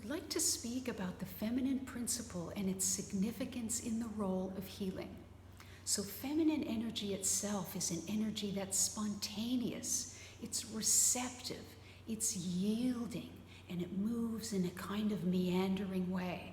would like to speak about the feminine principle and its significance in the role of healing. So feminine energy itself is an energy that's spontaneous, it's receptive, it's yielding, and it moves in a kind of meandering way.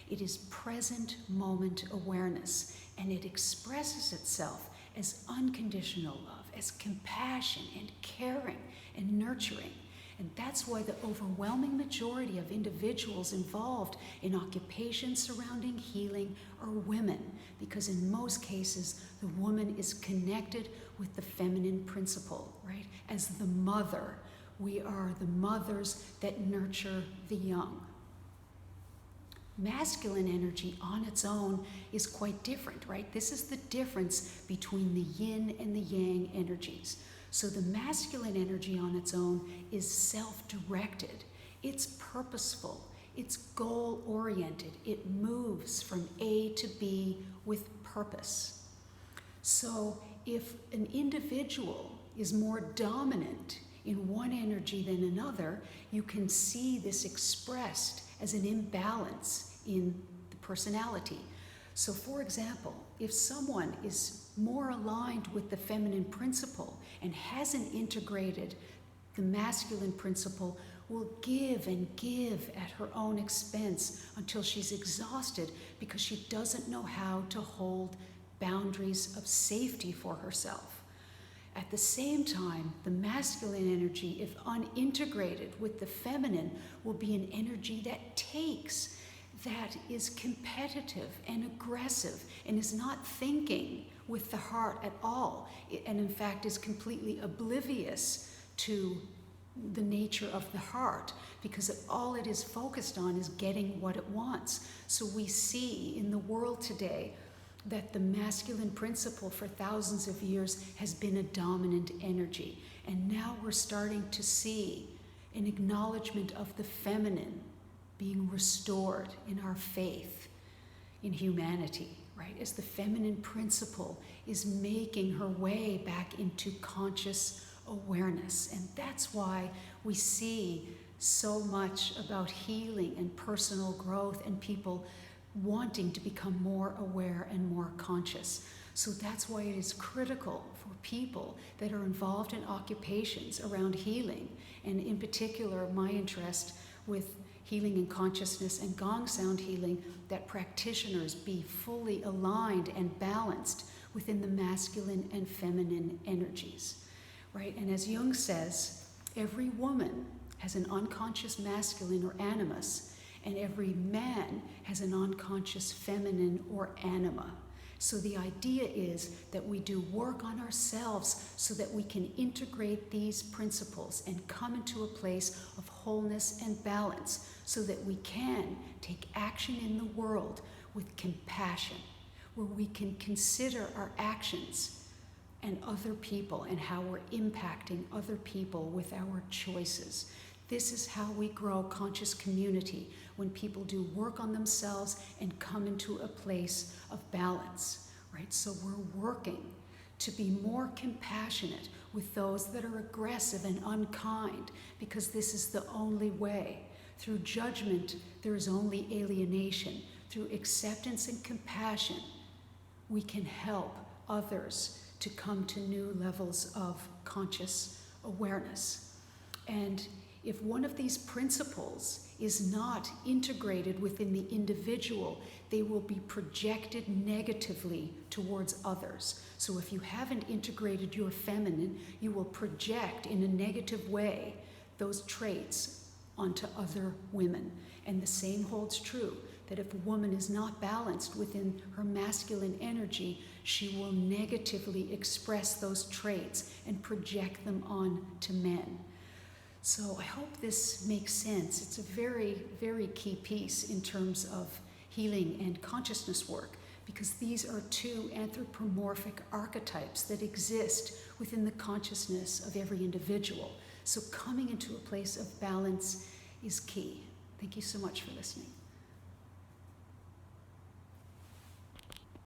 It is present moment awareness, and it expresses itself as unconditional love, as compassion and caring and nurturing. And that's why the overwhelming majority of individuals involved in occupations surrounding healing are women, because in most cases, the woman is connected with the feminine principle, right? As the mother, we are the mothers that nurture the young. Masculine energy on its own is quite different, right? This is the difference between the yin and the yang energies. So the masculine energy on its own is self-directed, it's purposeful, it's goal-oriented, it moves from A to B with purpose. So if an individual is more dominant in one energy than another, you can see this expressed as an imbalance in the personality. So for example, if someone is more aligned with the feminine principle and hasn't integrated the masculine principle, will give and give at her own expense until she's exhausted because she doesn't know how to hold boundaries of safety for herself. At the same time, the masculine energy, if unintegrated with the feminine, will be an energy that takes, that is competitive and aggressive and is not thinking with the heart at all, and in fact is completely oblivious to the nature of the heart, because all it is focused on is getting what it wants. So we see in the world today that the masculine principle for thousands of years has been a dominant energy, and now we're starting to see an acknowledgement of the feminine being restored in our faith in humanity, right? As the feminine principle is making her way back into conscious awareness. And that's why we see so much about healing and personal growth and people wanting to become more aware and more conscious. So that's why it is critical for people that are involved in occupations around healing, and in particular my interest with healing and consciousness and gong sound healing, that practitioners be fully aligned and balanced within the masculine and feminine energies, right? And as Jung says, every woman has an unconscious masculine or animus, and every man has an unconscious feminine or anima. So the idea is that we do work on ourselves so that we can integrate these principles and come into a place of wholeness and balance, so that we can take action in the world with compassion, where we can consider our actions and other people and how we're impacting other people with our choices. This is how we grow conscious community, when people do work on themselves and come into a place of balance, right? So we're working to be more compassionate with those that are aggressive and unkind, because this is the only way. Through judgment, there is only alienation. Through acceptance and compassion, we can help others to come to new levels of conscious awareness. And if one of these principles is not integrated within the individual, they will be projected negatively towards others. So if you haven't integrated your feminine, you will project in a negative way those traits onto other women. And the same holds true, that if a woman is not balanced within her masculine energy, she will negatively express those traits and project them on to men. So I hope this makes sense. It's a very, very key piece in terms of healing and consciousness work, because these are two anthropomorphic archetypes that exist within the consciousness of every individual. So coming into a place of balance is key. Thank you so much for listening.